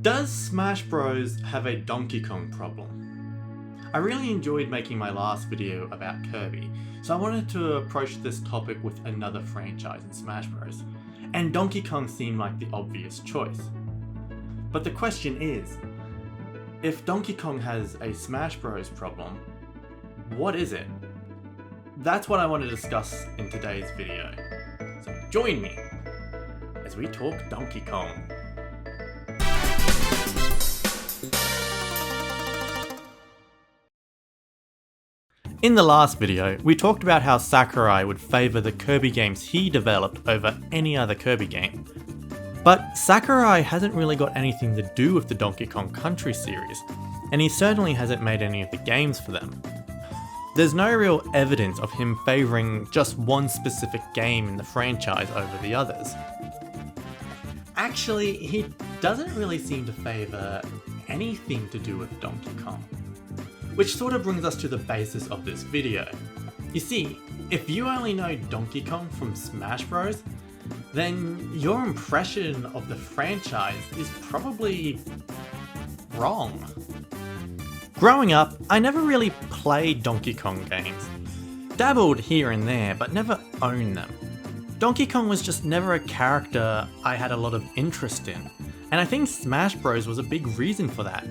Does Smash Bros have a Donkey Kong problem? I really enjoyed making my last video about Kirby, so I wanted to approach this topic with another franchise in Smash Bros. And Donkey Kong seemed like the obvious choice. But the question is, if Donkey Kong has a Smash Bros problem, what is it? That's what I want to discuss in today's video. So join me as we talk Donkey Kong. In the last video, we talked about how Sakurai would favour the Kirby games he developed over any other Kirby game. But Sakurai hasn't really got anything to do with the Donkey Kong Country series, and he certainly hasn't made any of the games for them. There's no real evidence of him favouring just one specific game in the franchise over the others. Actually, he doesn't really seem to favour anything to do with Donkey Kong. Which sort of brings us to the basis of this video. You see, if you only know Donkey Kong from Smash Bros, then your impression of the franchise is probably wrong. Growing up, I never really played Donkey Kong games. Dabbled here and there, but never owned them. Donkey Kong was just never a character I had a lot of interest in, and I think Smash Bros was a big reason for that.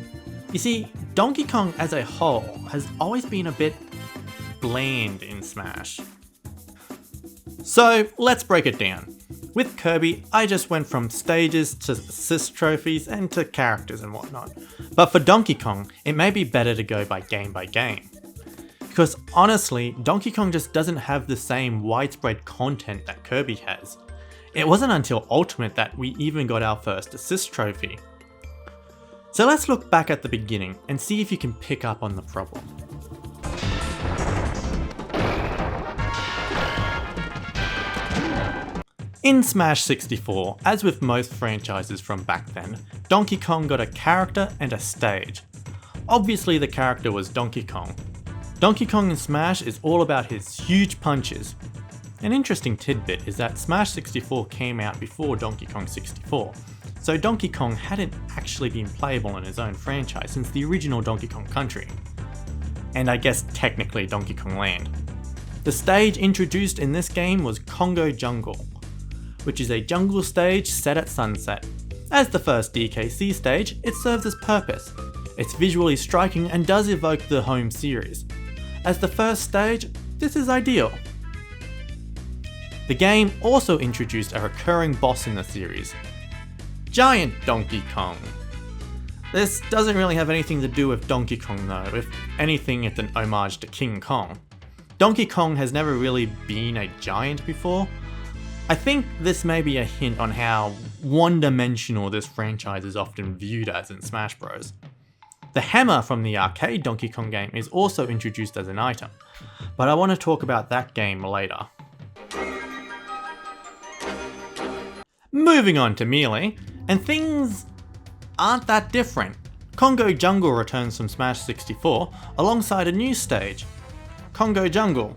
You see, Donkey Kong as a whole has always been a bit bland in Smash. So let's break it down. With Kirby, I just went from stages to assist trophies and to characters and whatnot. But for Donkey Kong, it may be better to go by game. Because honestly, Donkey Kong just doesn't have the same widespread content that Kirby has. It wasn't until Ultimate that we even got our first assist trophy. So let's look back at the beginning and see if you can pick up on the problem. In Smash 64, as with most franchises from back then, Donkey Kong got a character and a stage. Obviously the character was Donkey Kong. Donkey Kong in Smash is all about his huge punches. An interesting tidbit is that Smash 64 came out before Donkey Kong 64. So Donkey Kong hadn't actually been playable in his own franchise since the original Donkey Kong Country. And I guess technically Donkey Kong Land. The stage introduced in this game was Congo Jungle, which is a jungle stage set at sunset. As the first DKC stage, it serves its purpose. It's visually striking and does evoke the home series. As the first stage, this is ideal. The game also introduced a recurring boss in the series, Giant Donkey Kong. This doesn't really have anything to do with Donkey Kong though, if anything it's an homage to King Kong. Donkey Kong has never really been a giant before. I think this may be a hint on how one-dimensional this franchise is often viewed as in Smash Bros. The hammer from the arcade Donkey Kong game is also introduced as an item, but I want to talk about that game later. Moving on to Melee, and things aren't that different. Congo Jungle returns from Smash 64 alongside a new stage, Congo Jungle.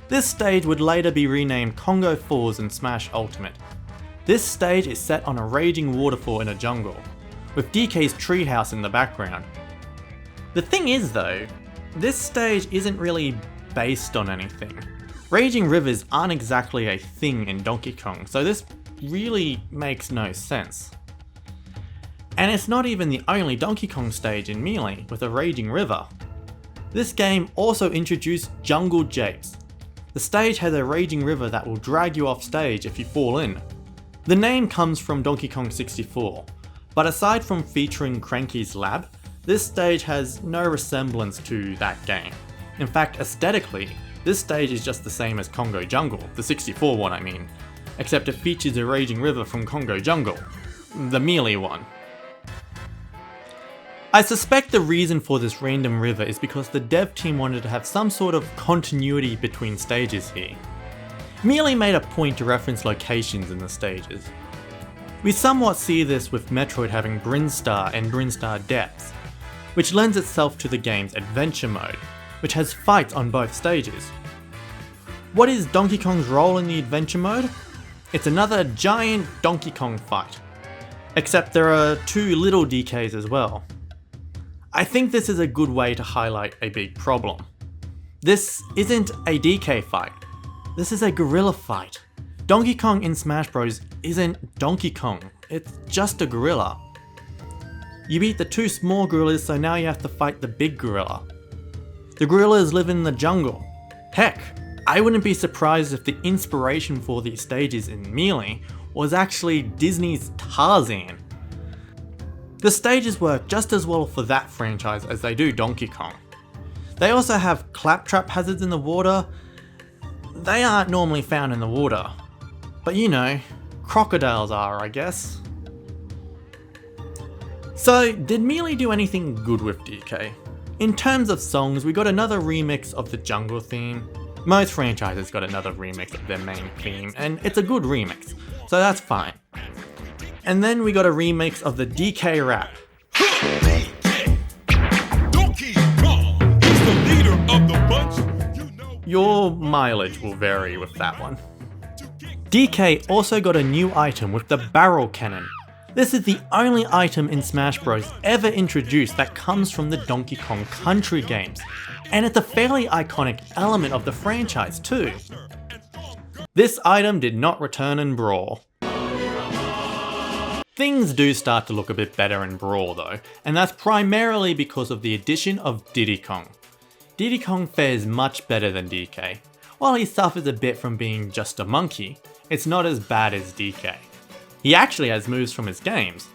This stage would later be renamed Congo Falls in Smash Ultimate. This stage is set on a raging waterfall in a jungle, with DK's treehouse in the background. The thing is though, this stage isn't really based on anything. Raging rivers aren't exactly a thing in Donkey Kong, so this really makes no sense. And it's not even the only Donkey Kong stage in Melee with a raging river. This game also introduced Jungle Japes. The stage has a raging river that will drag you off stage if you fall in. The name comes from Donkey Kong 64, but aside from featuring Cranky's lab, this stage has no resemblance to that game. In fact, aesthetically, this stage is just the same as Congo Jungle, the 64 one I mean, except it features a raging river from Congo Jungle, the Melee one. I suspect the reason for this random river is because the dev team wanted to have some sort of continuity between stages here. Melee made a point to reference locations in the stages. We somewhat see this with Metroid having Brinstar and Brinstar Depths, which lends itself to the game's adventure mode, which has fights on both stages. What is Donkey Kong's role in the adventure mode? It's another giant Donkey Kong fight. Except there are 2 little DKs as well. I think this is a good way to highlight a big problem. This isn't a DK fight, this is a gorilla fight. Donkey Kong in Smash Bros isn't Donkey Kong, it's just a gorilla. You beat the 2 small gorillas, so now you have to fight the big gorilla. The gorillas live in the jungle. Heck, I wouldn't be surprised if the inspiration for these stages in Melee was actually Disney's Tarzan. The stages work just as well for that franchise as they do Donkey Kong. They also have claptrap hazards in the water. They aren't normally found in the water, but you know, crocodiles are, I guess. So, did Melee do anything good with DK? In terms of songs, we got another remix of the jungle theme. Most franchises got another remix of their main theme, and it's a good remix, so that's fine. And then we got a remix of the DK rap. Your mileage will vary with that one. DK also got a new item with the barrel cannon. This is the only item in Smash Bros ever introduced that comes from the Donkey Kong Country games, and it's a fairly iconic element of the franchise too. This item did not return in Brawl. Things do start to look a bit better in Brawl though, and that's primarily because of the addition of Diddy Kong. Diddy Kong fares much better than DK. While he suffers a bit from being just a monkey, it's not as bad as DK. He actually has moves from his games.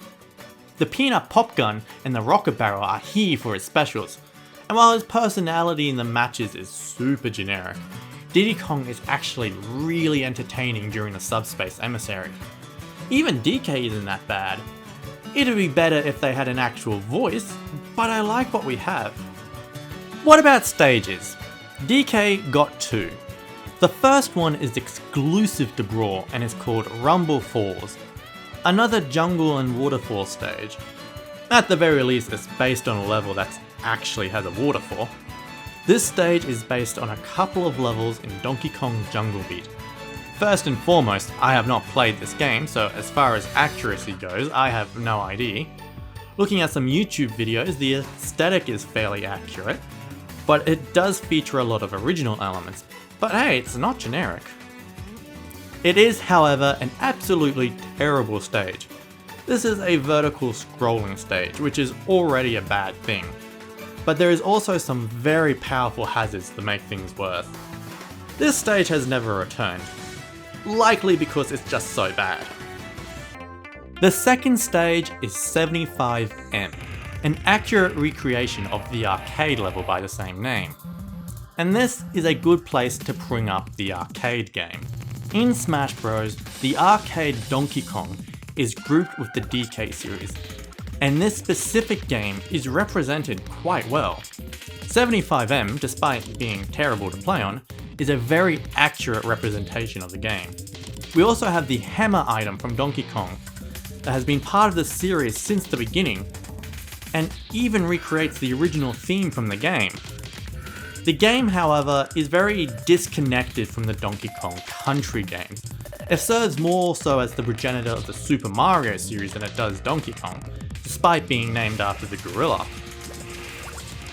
The peanut pop gun and the rocket barrel are here for his specials, and while his personality in the matches is super generic, Diddy Kong is actually really entertaining during the subspace emissary. Even DK isn't that bad. It'd be better if they had an actual voice, but I like what we have. What about stages? DK got 2. The first one is exclusive to Brawl and is called Rumble Falls, another jungle and waterfall stage. At the very least, it's based on a level that actually has a waterfall. This stage is based on a couple of levels in Donkey Kong Jungle Beat. First and foremost, I have not played this game, so as far as accuracy goes, I have no idea. Looking at some YouTube videos, the aesthetic is fairly accurate, but it does feature a lot of original elements. But hey, it's not generic. It is, however, an absolutely terrible stage. This is a vertical scrolling stage, which is already a bad thing. But there is also some very powerful hazards to make things worse. This stage has never returned, likely because it's just so bad. The second stage is 75M, an accurate recreation of the arcade level by the same name. And this is a good place to bring up the arcade game. In Smash Bros, the arcade Donkey Kong is grouped with the DK series, and this specific game is represented quite well. 75M, despite being terrible to play on, is a very accurate representation of the game. We also have the hammer item from Donkey Kong that has been part of the series since the beginning, and even recreates the original theme from the game. The game, however, is very disconnected from the Donkey Kong Country games. It serves more so as the progenitor of the Super Mario series than it does Donkey Kong, despite being named after the gorilla.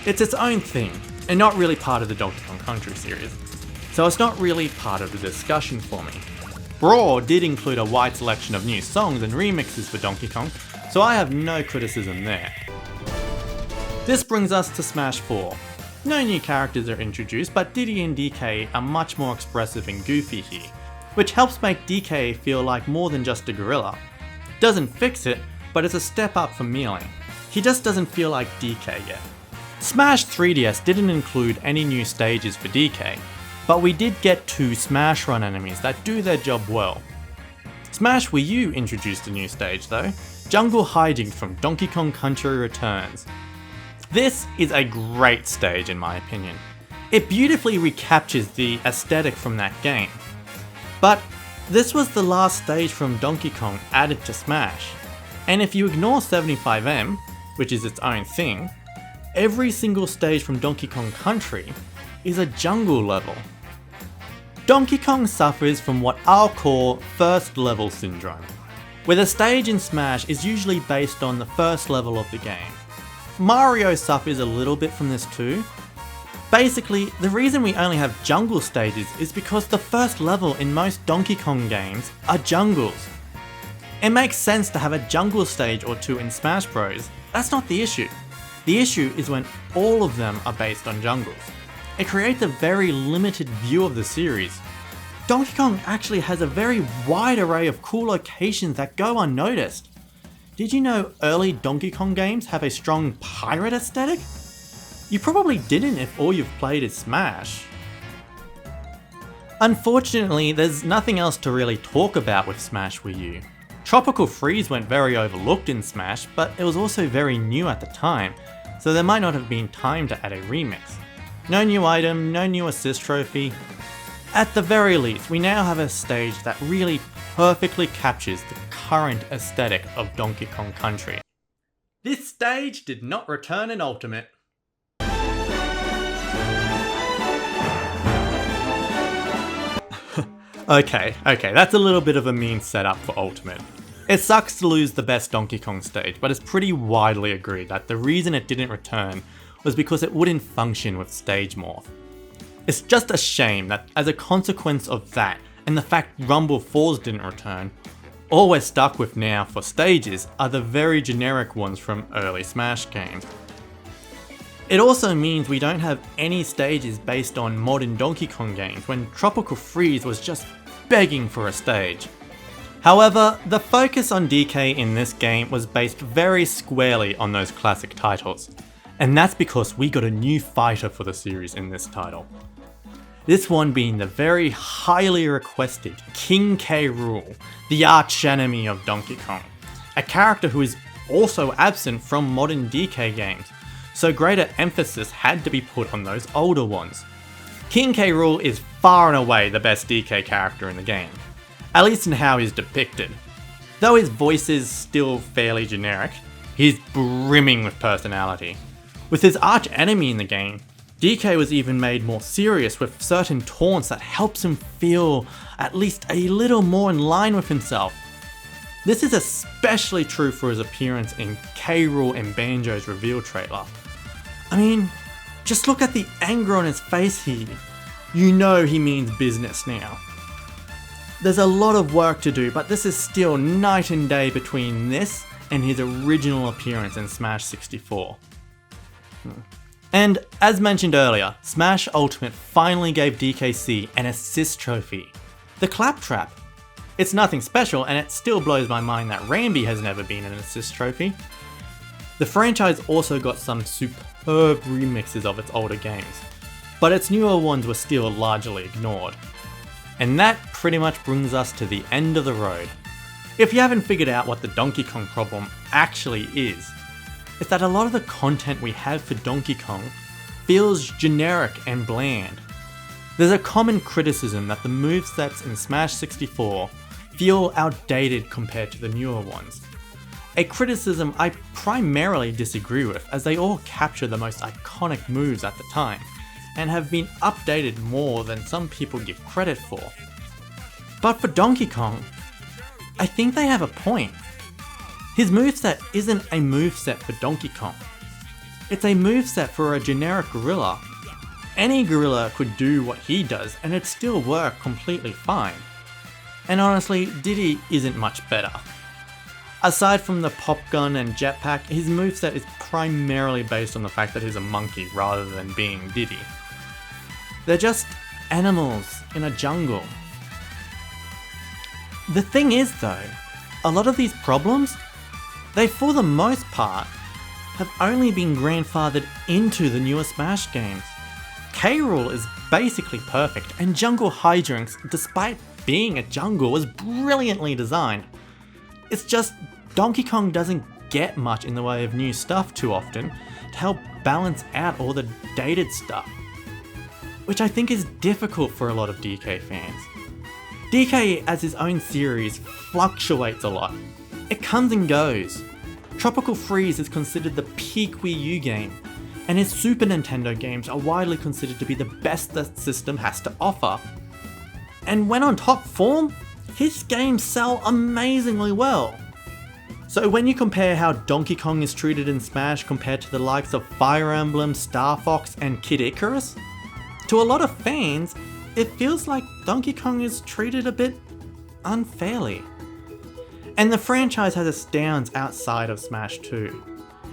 It's its own thing, and not really part of the Donkey Kong Country series, so it's not really part of the discussion for me. Brawl did include a wide selection of new songs and remixes for Donkey Kong, so I have no criticism there. This brings us to Smash 4. No new characters are introduced, but Diddy and DK are much more expressive and goofy here, which helps make DK feel like more than just a gorilla. Doesn't fix it, but it's a step up from Melee. He just doesn't feel like DK yet. Smash 3DS didn't include any new stages for DK, but we did get 2 Smash Run enemies that do their job well. Smash Wii U introduced a new stage though, Jungle Hijinks from Donkey Kong Country Returns. This is a great stage in my opinion. It beautifully recaptures the aesthetic from that game. But this was the last stage from Donkey Kong added to Smash. And if you ignore 75M, which is its own thing, every single stage from Donkey Kong Country is a jungle level. Donkey Kong suffers from what I'll call first level syndrome. where the stage in Smash is usually based on the first level of the game. Mario suffers a little bit from this too. Basically, the reason we only have jungle stages is because the first level in most Donkey Kong games are jungles. It makes sense to have a jungle stage or two in Smash Bros. That's not the issue. The issue is when all of them are based on jungles. It creates a very limited view of the series. Donkey Kong actually has a very wide array of cool locations that go unnoticed. Did you know early Donkey Kong games have a strong pirate aesthetic? You probably didn't if all you've played is Smash. Unfortunately, there's nothing else to really talk about with Smash Wii U. Tropical Freeze went very overlooked in Smash, but it was also very new at the time, so there might not have been time to add a remix. No new item, no new assist trophy. At the very least, we now have a stage that really perfectly captures the current aesthetic of Donkey Kong Country. This stage did not return in Ultimate. Okay, that's a little bit of a mean setup for Ultimate. It sucks to lose the best Donkey Kong stage, but it's pretty widely agreed that the reason it didn't return was because it wouldn't function with Stage Morph. It's just a shame that as a consequence of that, and the fact Rumble Falls didn't return, all we're stuck with now for stages are the very generic ones from early Smash games. It also means we don't have any stages based on modern Donkey Kong games when Tropical Freeze was just begging for a stage. However, the focus on DK in this game was based very squarely on those classic titles, and that's because we got a new fighter for the series in this title. This one being the very highly requested King K. Rool, the arch enemy of Donkey Kong, a character who is also absent from modern DK games, so greater emphasis had to be put on those older ones. King K. Rool is far and away the best DK character in the game, at least in how he's depicted. Though his voice is still fairly generic, he's brimming with personality. With his arch enemy in the game, DK was even made more serious with certain taunts that helps him feel at least a little more in line with himself. This is especially true for his appearance in K. Rool and Banjo's reveal trailer. I mean, just look at the anger on his face here. You know he means business now. There's a lot of work to do, but this is still night and day between this and his original appearance in Smash 64. And as mentioned earlier, Smash Ultimate finally gave DKC an assist trophy, the Claptrap. It's nothing special, and it still blows my mind that Rambi has never been an assist trophy. The franchise also got some superb remixes of its older games, but its newer ones were still largely ignored. And that pretty much brings us to the end of the road. If you haven't figured out what the Donkey Kong problem actually is, it's that a lot of the content we have for Donkey Kong feels generic and bland. There's a common criticism that the movesets in Smash 64 feel outdated compared to the newer ones. A criticism I primarily disagree with, as they all capture the most iconic moves at the time, and have been updated more than some people give credit for. But for Donkey Kong, I think they have a point. His moveset isn't a moveset for Donkey Kong. It's a moveset for a generic gorilla. Any gorilla could do what he does and it'd still work completely fine. And honestly, Diddy isn't much better. Aside from the pop gun and jetpack, his moveset is primarily based on the fact that he's a monkey rather than being Diddy. They're just animals in a jungle. The thing is though, a lot of these problems, they for the most part, have only been grandfathered into the newer Smash games. K. Rool is basically perfect, and Jungle Hijinks, despite being a jungle, was brilliantly designed. It's just Donkey Kong doesn't get much in the way of new stuff too often to help balance out all the dated stuff, which I think is difficult for a lot of DK fans. DK as his own series fluctuates a lot. It comes and goes. Tropical Freeze is considered the peak Wii U game, and his Super Nintendo games are widely considered to be the best the system has to offer. And when on top form, his games sell amazingly well. So when you compare how Donkey Kong is treated in Smash compared to the likes of Fire Emblem, Star Fox, and Kid Icarus, to a lot of fans, it feels like Donkey Kong is treated a bit unfairly. And the franchise has its downs outside of Smash too.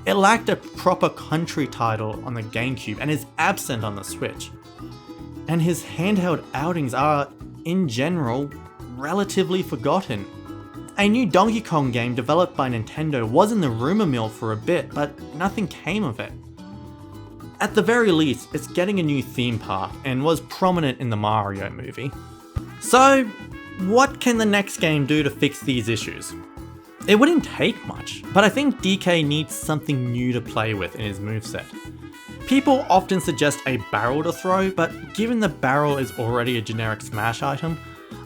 It lacked a proper country title on the GameCube and is absent on the Switch. And his handheld outings are, in general, relatively forgotten. A new Donkey Kong game developed by Nintendo was in the rumor mill for a bit, but nothing came of it. At the very least, it's getting a new theme park and was prominent in the Mario movie. So, what can the next game do to fix these issues? It wouldn't take much, but I think DK needs something new to play with in his moveset. People often suggest a barrel to throw, but given the barrel is already a generic Smash item,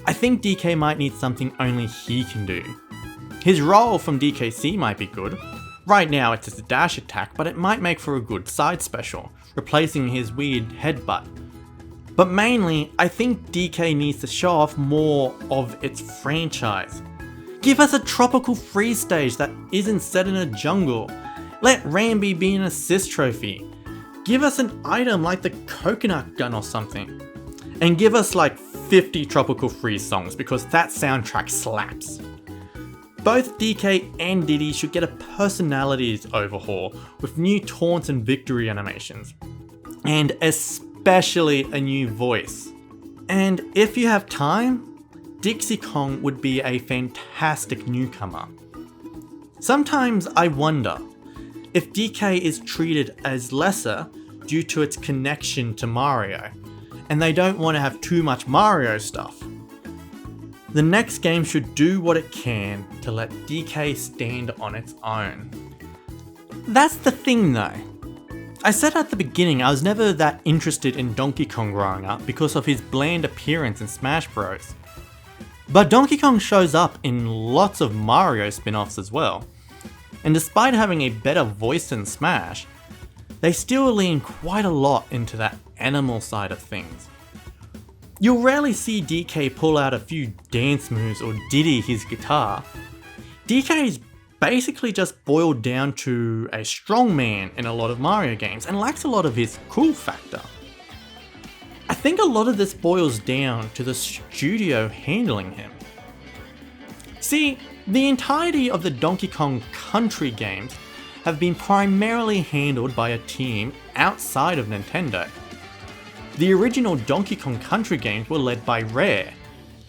I think DK might need something only he can do. His roll from DKC might be good. Right now it's just a dash attack, but it might make for a good side special, replacing his weird headbutt. But mainly, I think DK needs to show off more of its franchise. Give us a tropical freeze stage that isn't set in a jungle. Let Rambi be an assist trophy. Give us an item like the coconut gun or something. And give us like 50 Tropical Freeze songs because that soundtrack slaps. Both DK and Diddy should get a personalities overhaul with new taunts and victory animations. And especially a new voice. And if you have time, Dixie Kong would be a fantastic newcomer. Sometimes I wonder if DK is treated as lesser due to its connection to Mario, and they don't want to have too much Mario stuff. The next game should do what it can to let DK stand on its own. That's the thing though. I said at the beginning I was never that interested in Donkey Kong growing up because of his bland appearance in Smash Bros. But Donkey Kong shows up in lots of Mario spin-offs as well. And despite having a better voice than Smash, they still lean quite a lot into that animal side of things. You'll rarely see DK pull out a few dance moves or Diddy his guitar. DK is basically just boiled down to a strong man in a lot of Mario games and lacks a lot of his cool factor. I think a lot of this boils down to the studio handling him. See, the entirety of the Donkey Kong Country games have been primarily handled by a team outside of Nintendo. The original Donkey Kong Country games were led by Rare,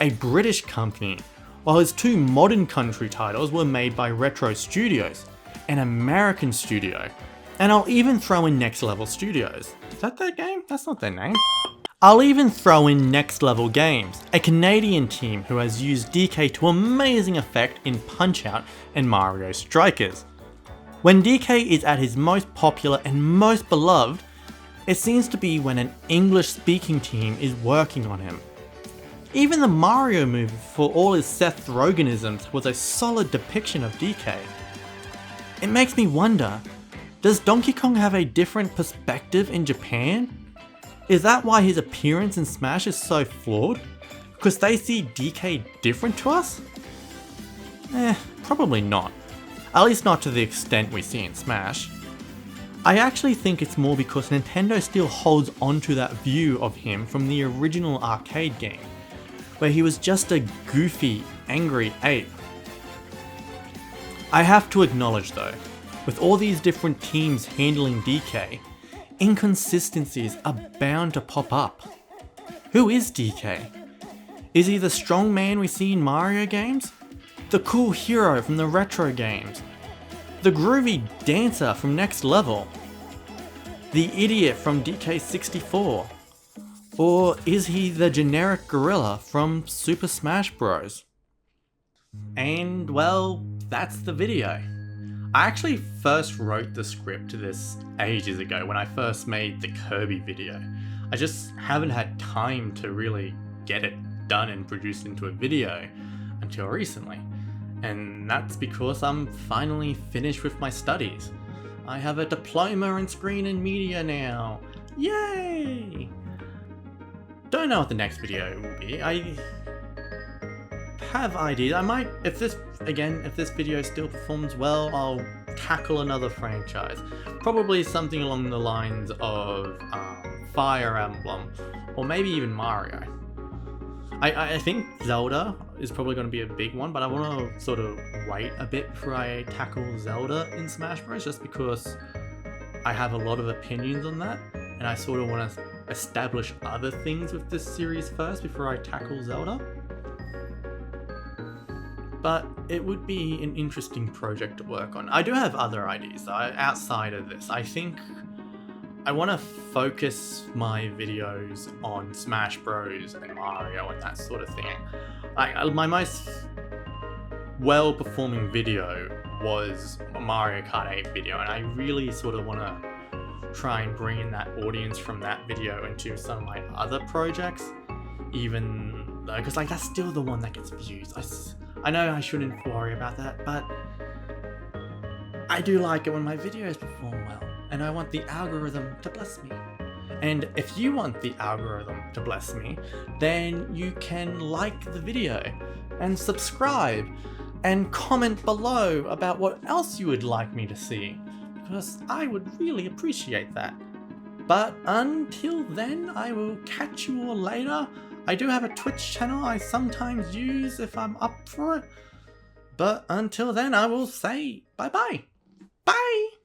a British company, while his two modern country titles were made by Retro Studios, an American studio. And I'll even throw in Next Level Studios. Is that their game? That's not their name. I'll even throw in Next Level Games, a Canadian team who has used DK to amazing effect in Punch-Out and Mario Strikers. When DK is at his most popular and most beloved, it seems to be when an English-speaking team is working on him. Even the Mario movie, for all his Seth Rogenisms, was a solid depiction of DK. It makes me wonder, does Donkey Kong have a different perspective in Japan? Is that why his appearance in Smash is so flawed? Because they see DK different to us? Probably not. At least not to the extent we see in Smash. I actually think it's more because Nintendo still holds onto that view of him from the original arcade game, where he was just a goofy, angry ape. I have to acknowledge though, with all these different teams handling DK, inconsistencies are bound to pop up. Who is DK? Is he the strong man we see in Mario games? The cool hero from the retro games? The groovy dancer from Next Level? The idiot from DK64? Or is he the generic gorilla from Super Smash Bros? And well, that's the video. I actually first wrote the script to this ages ago when I first made the Kirby video. I just haven't had time to really get it done and produced into a video until recently. And that's because I'm finally finished with my studies. I have a diploma in screen and media now. Yay! Don't know what the next video will be. have ideas. I might, if this video still performs well, I'll tackle another franchise. Probably something along the lines of Fire Emblem, or maybe even Mario. I think Zelda is probably going to be a big one, but I want to sort of wait a bit before I tackle Zelda in Smash Bros. Just because I have a lot of opinions on that, and I sort of want to establish other things with this series first before I tackle Zelda. But it would be an interesting project to work on. I do have other ideas outside of this. I think I want to focus my videos on Smash Bros and Mario and that sort of thing. My most well-performing video was a Mario Kart 8 video, and I really sort of want to try and bring in that audience from that video into some of my other projects, even though, because like that's still the one that gets views. I know I shouldn't worry about that, but I do like it when my videos perform well, and I want the algorithm to bless me. And if you want the algorithm to bless me, then you can like the video and subscribe and comment below about what else you would like me to see, because I would really appreciate that. But until then, I will catch you all later. I do have a Twitch channel I sometimes use if I'm up for it. But until then, I will say bye-bye. Bye!